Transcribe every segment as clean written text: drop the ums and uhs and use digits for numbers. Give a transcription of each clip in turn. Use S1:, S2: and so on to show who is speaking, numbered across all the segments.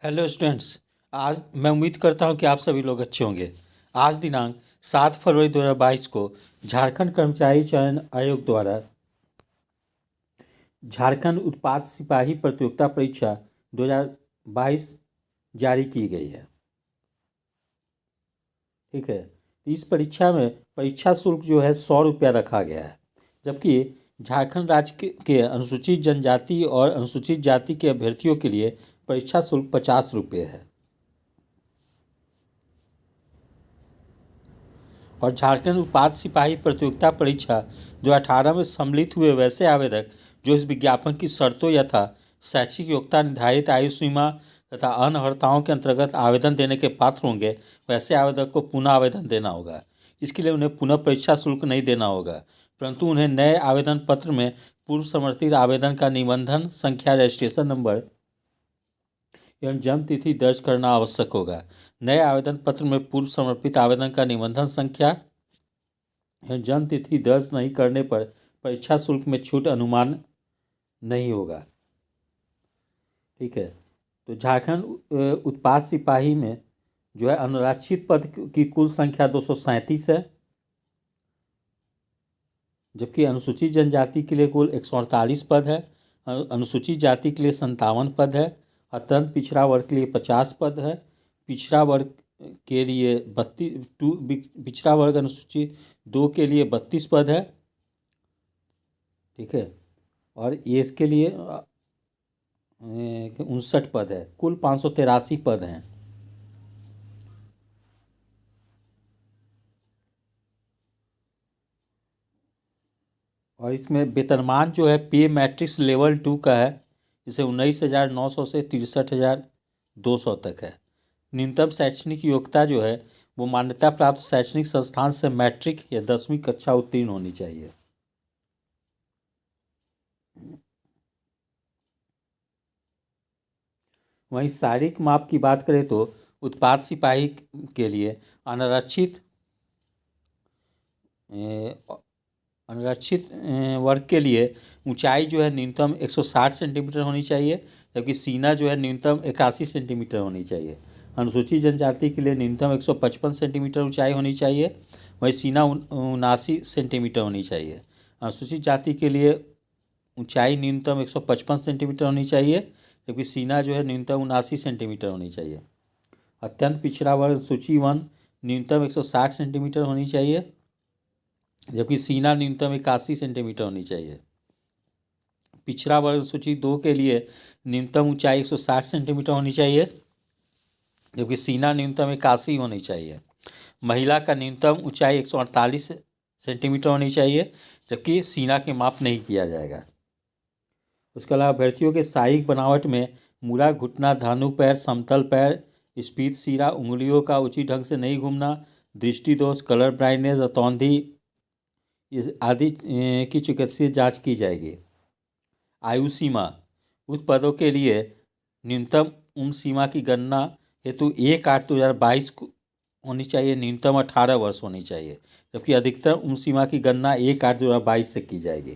S1: Hello students. आज मैं उम्मीद करता हूं कि आप सभी लोग अच्छे होंगे। आज दिनांक 7 फरवरी 2022 को झारखंड कर्मचारी चयन आयोग द्वारा झारखंड उत्पाद सिपाही प्रतियोगिता परीक्षा 2022 जारी की गई है। ठीक है, इस परीक्षा में परीक्षा शुल्क जो है 100 रुपया रखा गया है, जबकि झारखंड राज्य के अनुसूचित जनजाति और अनुसूचित जाति के अभ्यर्थियों के लिए परीक्षा शुल्क 50 रुपये है। और झारखंड उत्पाद सिपाही प्रतियोगिता परीक्षा 2018 में सम्मिलित हुए वैसे आवेदक जो इस विज्ञापन की शर्तों यथा शैक्षिक योग्यता, निर्धारित आयु सीमा तथा अन्य अर्हताओं के अंतर्गत आवेदन देने के पात्र होंगे, वैसे आवेदक को पुनः आवेदन देना होगा। इसके लिए उन्हें पुनः परीक्षा शुल्क नहीं देना होगा, परंतु उन्हें नए आवेदन पत्र में पूर्व समर्थित आवेदन का निबंधन संख्या, रजिस्ट्रेशन नंबर एवं जन्म तिथि दर्ज करना आवश्यक होगा। नए आवेदन पत्र में पूर्व समर्पित आवेदन का निबंधन संख्या एवं जन्म तिथि दर्ज नहीं करने पर परीक्षा शुल्क में छूट अनुमान नहीं होगा। ठीक है, तो झारखंड उत्पाद सिपाही में जो है अनुरक्षित पद की कुल संख्या 237 है, जबकि अनुसूचित जनजाति के लिए कुल 148 पद है, अनुसूचित जाति के लिए 57 पद है, अत्यंत पिछड़ा वर्ग के लिए 50 पद है, पिछड़ा वर्ग के लिए 32 पिछड़ा वर्ग अनुसूचित 2 के लिए 32 पद है। ठीक है, और एस के लिए 59 पद है। कुल 583 पद हैं। और इसमें वेतनमान जो है पे मैट्रिक्स लेवल 2 का है, इसे 19,900 से 63,200 तक है। न्यूनतम शैक्षणिक योग्यता जो है वो मान्यता प्राप्त शैक्षणिक संस्थान से मैट्रिक या 10वीं कक्षा उत्तीर्ण होनी चाहिए। वहीं शारीरिक माप की बात करें तो उत्पाद सिपाही के लिए अनरक्षित वर्ग के लिए ऊंचाई जो है न्यूनतम 160 सेंटीमीटर होनी चाहिए, जबकि सीना जो है न्यूनतम 81 सेंटीमीटर होनी चाहिए। अनुसूचित जनजाति के लिए न्यूनतम 155 सेंटीमीटर ऊंचाई होनी चाहिए, वहीं सीना 79 सेंटीमीटर होनी चाहिए। अनुसूचित जाति के लिए ऊंचाई न्यूनतम 155 सेंटीमीटर होनी चाहिए, जबकि सीना जो है न्यूनतम 79 सेंटीमीटर होनी चाहिए। अत्यंत पिछड़ा वर्ग सूची 1 न्यूनतम 160 सेंटीमीटर होनी चाहिए, जबकि सीना न्यूनतम 81 सेंटीमीटर होनी चाहिए। पिछड़ा वर्ग सूची 2 के लिए न्यूनतम ऊंचाई 160 सेंटीमीटर होनी चाहिए, जबकि सीना न्यूनतम 81 होनी चाहिए। महिला का न्यूनतम ऊंचाई 148 सेंटीमीटर होनी चाहिए, जबकि सीना के माप नहीं किया जाएगा। उसके अलावा अभ्यर्थियों के शारीरिक बनावट में मूड़ा, घुटना, धानु पैर, समतल पैर, स्फीत सिरा, उंगलियों का उचित ढंग से नहीं घूमना, दृष्टि दोष, कलर ब्लाइंडनेस, अतौंधी आदि की चिकित्सीय जांच की जाएगी। आयु सीमा उक्त पदों के लिए न्यूनतम उम्र सीमा की गणना हेतु 1/8/2022 को होनी चाहिए, न्यूनतम 18 वर्ष होनी चाहिए, जबकि अधिकतम उम्र सीमा की गणना 1/8/2022 से की जाएगी।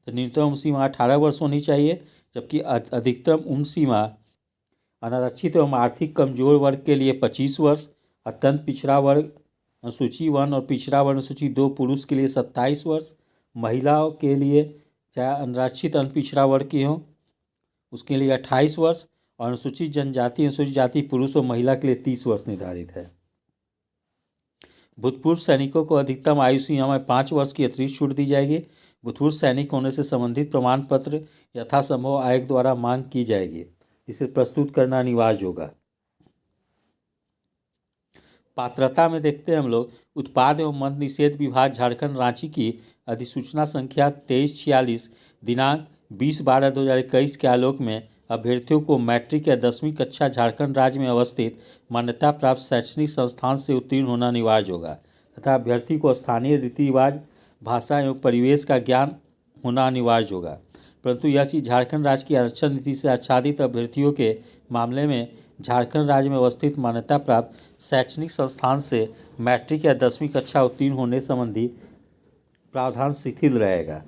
S1: तो न्यूनतम उम्र सीमा 18 वर्ष होनी चाहिए, जबकि अधिकतम उम्र सीमा अनारक्षित एवं आर्थिक कमजोर वर्ग के लिए 25 वर्ष, अत्यंत पिछड़ा वर्ग अनुसूची 1 और पिछड़ा वर्ग अनुसूची 2 पुरुष के लिए 27 वर्ष, महिलाओं के लिए चाहे अनारक्षित पिछड़ा वर्ग की हो उसके लिए 28 वर्ष, और अनुसूचित जनजाति अनुसूचित जाति पुरुष और महिला के लिए 30 वर्ष निर्धारित है। भूतपूर्व सैनिकों को अधिकतम आयु सीमा में 5 वर्ष की अतिरिक्त छूट दी जाएगी। भूतपूर्व सैनिक होने से संबंधित प्रमाण पत्र यथासंभव आयोग द्वारा मांग की जाएगी, इसे प्रस्तुत करना अनिवार्य होगा। पात्रता में देखते हैं हम लोग, उत्पाद एवं मद्य निषेध विभाग झारखंड रांची की अधिसूचना संख्या 2346 दिनांक 20/12/2021 के आलोक में अभ्यर्थियों को मैट्रिक या 10वीं कक्षा झारखंड राज्य में अवस्थित मान्यता प्राप्त शैक्षणिक संस्थान से उत्तीर्ण होना अनिवार्य होगा तथा अभ्यर्थी को स्थानीय रीति रिवाज, भाषा एवं परिवेश का ज्ञान होना अनिवार्य होगा। परंतु यह चीज़ झारखंड राज्य की आरक्षण नीति से आच्छादित अभ्यर्थियों के मामले में झारखंड राज्य में अवस्थित मान्यता प्राप्त शैक्षणिक संस्थान से मैट्रिक या 10वीं कक्षा उत्तीर्ण होने संबंधी प्रावधान शिथिल रहेगा।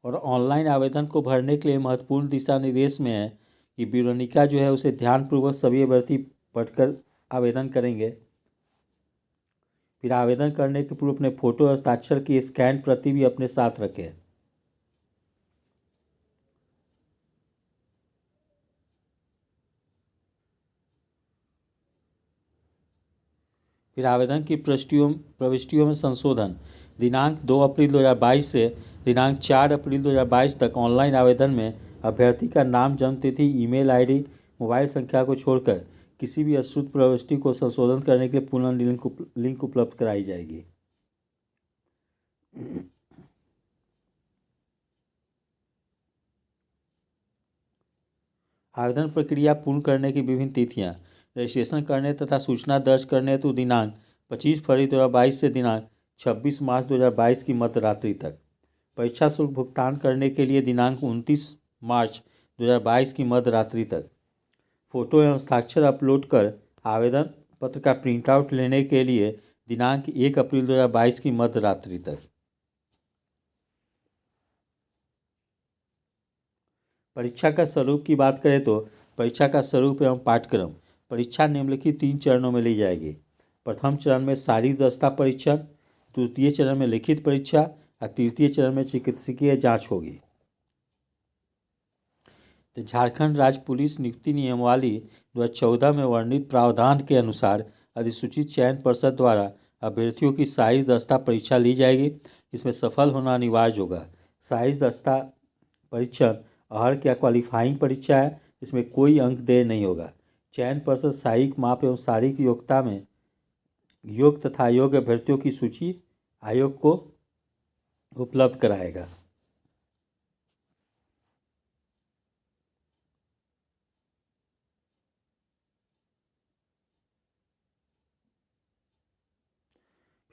S1: और ऑनलाइन आवेदन को भरने के लिए महत्वपूर्ण दिशा निर्देश में है कि विवरणिका जो है उसे ध्यानपूर्वक सभी अभ्यर्थी पढ़कर आवेदन करेंगे। फिर आवेदन करने के पूर्व अपने फोटो और हस्ताक्षर की स्कैन प्रति भी अपने साथ रखें। फिर आवेदन की प्रविष्टियों में संशोधन। दिनांक 2 अप्रैल 2022 से दिनांक 4 अप्रैल 2022 तक ऑनलाइन आवेदन में अभ्यर्थी का नाम, जन्मतिथि, ईमेल आईडी, मोबाइल संख्या को छोड़कर किसी भी अशुद्ध प्रविष्टि को संशोधन करने के लिए पुनः लिंक उपलब्ध कराई जाएगी। आवेदन प्रक्रिया पूर्ण करने की विभिन्न तिथियां। रजिस्ट्रेशन करने तथा सूचना दर्ज करने हेतु दिनांक 25 फरवरी 2022 से दिनांक 26 मार्च 2022 की मध्य रात्रि तक। परीक्षा शुल्क भुगतान करने के लिए दिनांक 29 मार्च 2022 की मध्य रात्रि तक। फोटो एवं हस्ताक्षर अपलोड कर आवेदन पत्र का प्रिंट आउट लेने के लिए दिनांक 1 अप्रैल 2022 की मध्य रात्रि तक। परीक्षा का स्वरूप की बात करें तो परीक्षा का स्वरूप एवं पाठ्यक्रम। परीक्षा निम्नलिखित 3 चरणों में ली जाएगी। प्रथम चरण में शारीरिक दक्षता परीक्षण, द्वितीय चरण में लिखित परीक्षा और तृतीय चरण में चिकित्सकीय जांच होगी। तो झारखंड राज्य पुलिस नियुक्ति नियमावली 2014 में वर्णित प्रावधान के अनुसार अधिसूचित चयन पर्षद द्वारा अभ्यर्थियों की शारीरिक दक्षता परीक्षा ली जाएगी। इसमें सफल होना अनिवार्य होगा। शारीरिक दक्षता परीक्षण अर्हता या क्वालिफाइंग परीक्षा है। इसमें कोई अंक देय नहीं होगा। चयन पर्षद शारीरिक माप एवं शारीरिक योग्यता में योग्य तथा अयोग्य अभ्यर्थियों की सूची आयोग को उपलब्ध कराएगा।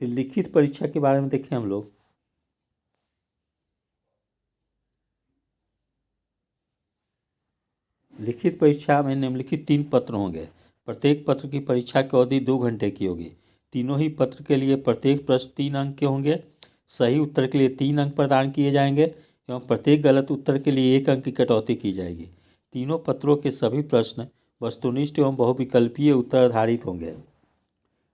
S1: फिर लिखित परीक्षा के बारे में देखें हम लोग। लिखित परीक्षा में निम्नलिखित 3 पत्र होंगे। प्रत्येक पत्र की परीक्षा की अवधि 2 घंटे की होगी। तीनों ही पत्र के लिए प्रत्येक प्रश्न 3 अंक के होंगे। सही उत्तर के लिए 3 अंक प्रदान किए जाएंगे एवं प्रत्येक गलत उत्तर के लिए 1 अंक की कटौती की जाएगी। तीनों पत्रों के सभी प्रश्न वस्तुनिष्ठ एवं बहुविकल्पीय उत्तर आधारित होंगे।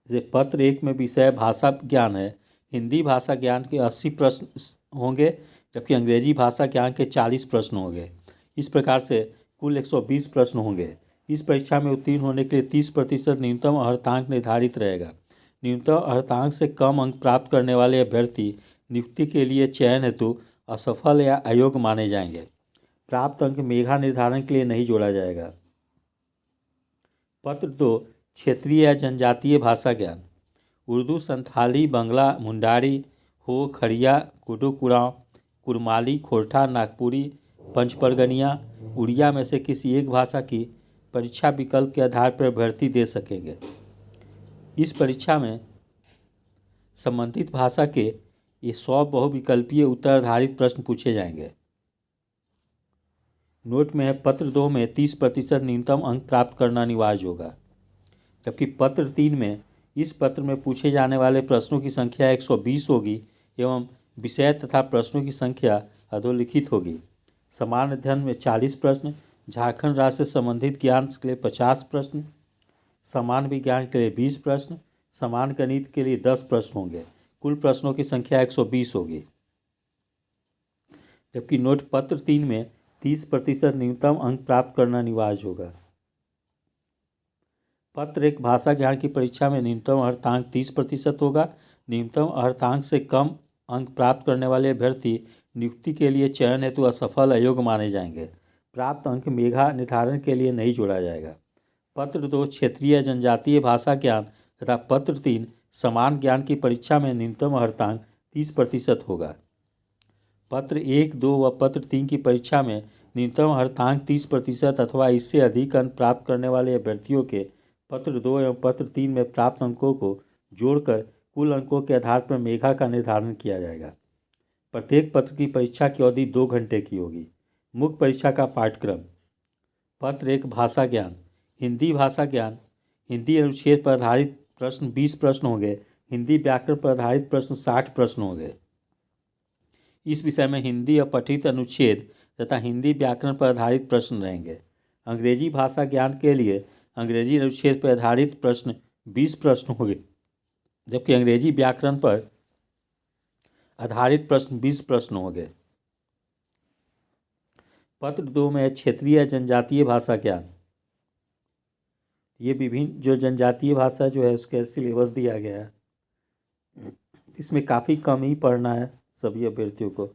S1: जैसे पत्र 1 में विषय भाषा ज्ञान है। हिंदी भाषा ज्ञान के 80 प्रश्न होंगे, जबकि अंग्रेजी भाषा ज्ञान के 40 प्रश्न होंगे। इस प्रकार से कुल 120 प्रश्न होंगे। इस परीक्षा में उत्तीर्ण होने के लिए 30% न्यूनतम अर्हतांक निर्धारित रहेगा। न्यूनतम अर्हतांक से कम अंक प्राप्त करने वाले अभ्यर्थी नियुक्ति के लिए चयन हेतु असफल या अयोग्य माने जाएंगे। प्राप्त अंक मेधा निर्धारण के लिए नहीं जोड़ा जाएगा। पत्र 2 क्षेत्रीय या जनजातीय भाषा ज्ञान। उर्दू, संथाली, बंगला, मुंडारी, हो, खड़िया, कुडुकुड़ाव, कुरमाली, खोरठा, नागपुरी, पंचपरगनिया, उड़िया में से किसी एक भाषा की परीक्षा विकल्प के आधार पर अभ्यर्थी दे सकेंगे। इस परीक्षा में संबंधित भाषा के ये 100 बहुविकल्पीय उत्तर आधारित प्रश्न पूछे जाएंगे। नोट में है पत्र 2 में 30% न्यूनतम अंक प्राप्त करना अनिवार्य होगा, जबकि पत्र 3 में इस पत्र में पूछे जाने वाले प्रश्नों की संख्या 120 होगी एवं विषय तथा प्रश्नों की संख्या अधोलिखित होगी। सामान्य अध्ययन में 40 प्रश्न, झारखंड राज्य से संबंधित ज्ञान के लिए 50 प्रश्न, सामान्य विज्ञान के लिए 20 प्रश्न, सामान्य गणित के लिए 10 प्रश्न होंगे। कुल प्रश्नों की संख्या 120 होगी। जबकि नोट पत्र 3 में 30% न्यूनतम अंक प्राप्त करना अनिवार्य होगा। पत्र 1 भाषा ज्ञान की परीक्षा में न्यूनतम अर्हतांक 30% होगा। न्यूनतम अर्हतांक से कम अंक प्राप्त करने वाले अभ्यर्थी नियुक्ति के लिए चयन हेतु असफल अयोग्य माने जाएंगे। प्राप्त अंक मेधा निर्धारण के लिए नहीं जोड़ा जाएगा। पत्र 2 क्षेत्रीय जनजातीय भाषा ज्ञान तथा पत्र 3 समान ज्ञान की परीक्षा में न्यूनतम अर्हतांक 30% होगा। पत्र 1, 2 व पत्र 3 की परीक्षा में न्यूनतम अर्हतांक 30% अथवा इससे अधिक अंक प्राप्त करने वाले अभ्यर्थियों के पत्र 2 एवं पत्र 3 में प्राप्त अंकों को जोड़कर कुल अंकों के आधार पर मेधा का निर्धारण किया जाएगा। प्रत्येक पत्र की परीक्षा की अवधि 2 घंटे की होगी। मुख्य परीक्षा का पाठ्यक्रम। पत्र 1 भाषा ज्ञान। हिंदी भाषा ज्ञान। हिंदी अनुच्छेद पर आधारित प्रश्न 20 प्रश्न होंगे। हिंदी व्याकरण पर आधारित प्रश्न 60 प्रश्न होंगे। इस विषय में हिंदी और पठित अनुच्छेद तथा हिंदी व्याकरण पर आधारित प्रश्न रहेंगे। अंग्रेजी भाषा ज्ञान के लिए अंग्रेजी अनुच्छेद पर आधारित प्रश्न 20 प्रश्न होंगे, जबकि अंग्रेजी व्याकरण पर आधारित प्रश्न 20 प्रश्न होंगे। पत्र 2 में क्षेत्रीय जनजातीय भाषा ज्ञान। ये विभिन्न जो जनजातीय भाषा जो है उसके सिलेबस दिया गया है, इसमें काफ़ी कम ही पढ़ना है सभी अभ्यर्थियों को।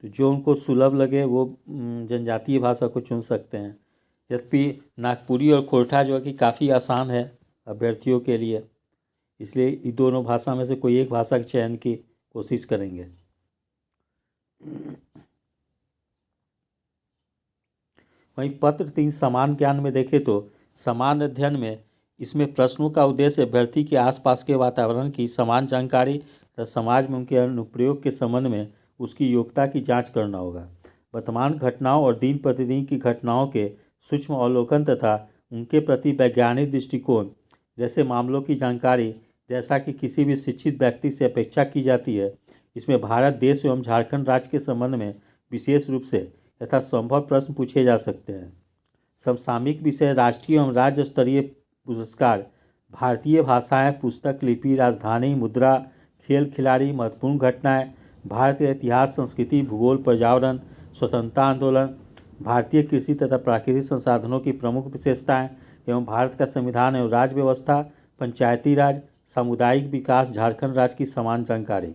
S1: तो जो उनको सुलभ लगे वो जनजातीय भाषा को चुन सकते हैं। यद्यपि नागपुरी और खोरठा जो है कि काफ़ी आसान है अभ्यर्थियों के लिए, इसलिए इन दोनों भाषा में से कोई एक भाषा के चयन की कोशिश करेंगे। वहीं पत्र 3 समान ज्ञान में देखें तो समान अध्ययन में इसमें प्रश्नों का उद्देश्य अभ्यर्थी के आसपास के वातावरण की समान जानकारी तथा समाज में उनके अनुप्रयोग के संबंध में उसकी योग्यता की जांच करना होगा। वर्तमान घटनाओं और दिन प्रतिदिन की घटनाओं के सूक्ष्म अवलोकन तथा उनके प्रति वैज्ञानिक दृष्टिकोण जैसे मामलों की जानकारी जैसा कि किसी भी शिक्षित व्यक्ति से अपेक्षा की जाती है। इसमें भारत देश एवं झारखंड राज्य के संबंध में विशेष रूप से यथासंभव प्रश्न पूछे जा सकते हैं। समसामयिक विषय राष्ट्रीय एवं राज्य स्तरीय पुरस्कार, भारतीय भाषाएं, पुस्तक, लिपि, राजधानी, मुद्रा, खेल खिलाड़ी, महत्वपूर्ण घटनाएं, भारतीय इतिहास, संस्कृति, भूगोल, पर्यावरण, स्वतंत्रता आंदोलन, भारतीय कृषि तथा प्राकृतिक संसाधनों की प्रमुख विशेषताएं एवं भारत का संविधान एवं राज्य व्यवस्था, पंचायती राज, सामुदायिक विकास, झारखंड राज्य की समान जानकारी।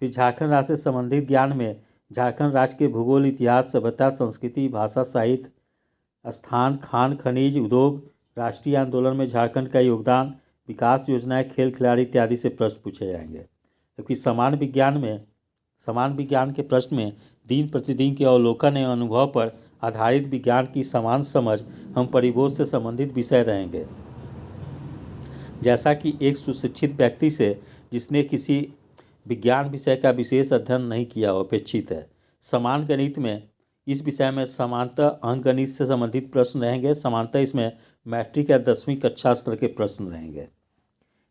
S1: फिर झारखंड राज्य से संबंधित ज्ञान में झारखंड राज्य के भूगोल, इतिहास, सभ्यता, संस्कृति, भाषा, साहित्य, स्थान, खान, खनिज, उद्योग, राष्ट्रीय आंदोलन में झारखंड का योगदान, विकास योजनाएं, खेल खिलाड़ी इत्यादि से प्रश्न पूछे जाएंगे। जबकि समान विज्ञान के प्रश्न में दिन प्रतिदिन के अवलोकन एवं अनुभव पर आधारित विज्ञान की समान समझ हम परिबोध से संबंधित विषय रहेंगे। जैसा कि एक सुशिक्षित व्यक्ति से जिसने किसी विज्ञान विषय का विशेष अध्ययन नहीं किया हो अपेक्षित है। समान गणित में इस विषय में समानतः अंकगणित से संबंधित प्रश्न रहेंगे। समानतः इसमें मैट्रिक या 10वीं कक्षा स्तर के प्रश्न रहेंगे।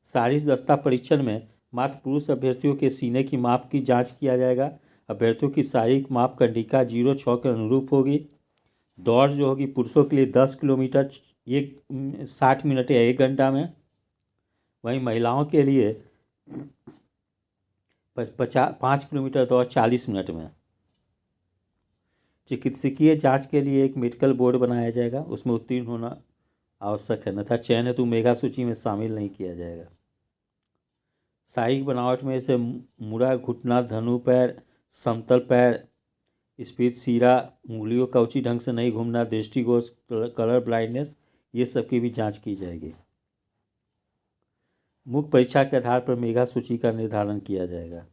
S1: शारीरिक दक्षता परीक्षण में मात्र पुरुष अभ्यर्थियों के सीने की माप की जांच किया जाएगा। अभ्यर्थियों की शारीरिक माप कंडिका 0-6 के अनुरूप होगी। दौड़ जो होगी पुरुषों के लिए 10 किलोमीटर 60 मिनट या 1 घंटा में, वहीं महिलाओं के लिए 5 किलोमीटर दौड़ 40 मिनट में। चिकित्सकीय जांच के लिए एक मेडिकल बोर्ड बनाया जाएगा, उसमें उत्तीर्ण होना आवश्यक है, अन्यथा चयन हेतु मेगा सूची में शामिल नहीं किया जाएगा। शारीरिक बनावट में से मुड़ा, घुटना, धनु पैर, समतल पैर, स्फीत सिरा, उंगलियों का उचित ढंग से नहीं घूमना, दृष्टिगोच, कलर ब्लाइंडनेस, ये सब की भी जांच की जाएगी। मुख्य परीक्षा के आधार पर मेगा सूची का निर्धारण किया जाएगा।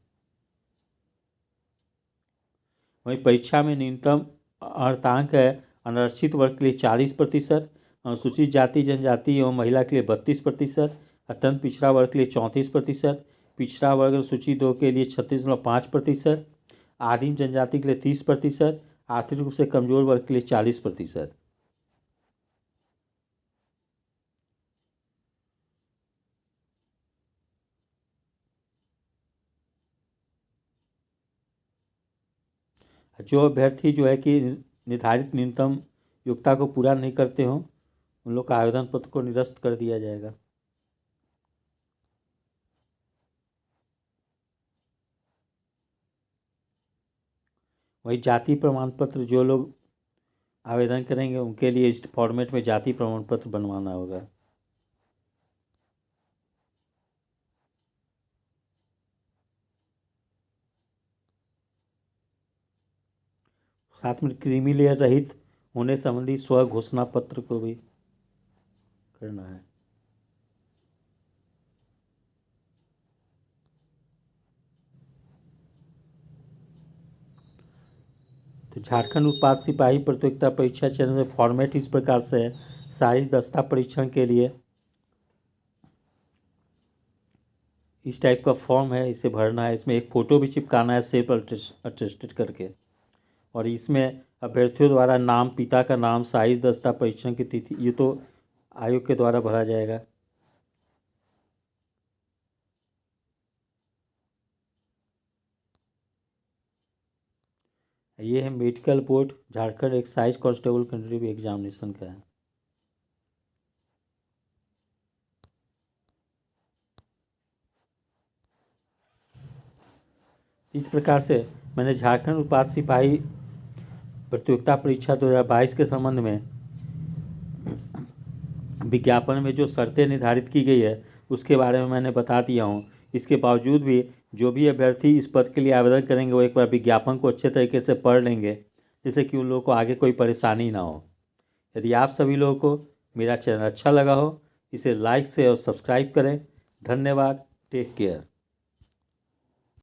S1: वहीं परीक्षा में न्यूनतम अर्हतांक है अनारक्षित वर्ग के लिए 40%, अनुसूचित जाति जनजाति एवं महिला के लिए 32%, अत्यंत पिछड़ा वर्ग के लिए 34%, पिछड़ा वर्ग अनुसूचित 2 के लिए 36.5%, आदिम जनजाति के लिए 30%, आर्थिक रूप से कमजोर वर्ग के लिए 40%। जो अभ्यर्थी जो है कि निर्धारित न्यूनतम योग्यता को पूरा नहीं करते हों उन लोग का आवेदन पत्र को निरस्त कर दिया जाएगा। वही जाति प्रमाण पत्र जो लोग आवेदन करेंगे उनके लिए इस फॉर्मेट में जाति प्रमाण पत्र बनवाना होगा। साथ में क्रीमी लेयर रहित होने संबंधी स्व घोषणा पत्र को भी करना है। तो झारखंड उत्पाद सिपाही प्रतियोगिता परीक्षा चयन में फॉर्मेट इस प्रकार से है। शारीरिक दक्षता परीक्षण के लिए इस टाइप का फॉर्म है, इसे भरना है। इसमें एक फ़ोटो भी चिपकाना है सेल्फ अटेस्टेड करके, और इसमें अभ्यर्थियों द्वारा नाम, पिता का नाम, शारीरिक दक्षता परीक्षण की तिथि, ये तो आयोग के द्वारा भरा जाएगा। ये है medical board Jharkhand excise constable country examination का है। इस प्रकार से मैंने झारखंड उत्पाद सिपाही प्रतियोगिता परीक्षा 2022 के संबंध में विज्ञापन में जो शर्तें निर्धारित की गई है उसके बारे में मैंने बता दिया हूँ। इसके बावजूद भी जो भी अभ्यर्थी इस पद के लिए आवेदन करेंगे वो एक बार विज्ञापन को अच्छे तरीके से पढ़ लेंगे, जिससे कि उन लोगों को आगे कोई परेशानी ना हो। यदि आप सभी लोगों को मेरा चैनल अच्छा लगा हो, इसे लाइक से और सब्सक्राइब करें। धन्यवाद। Take care.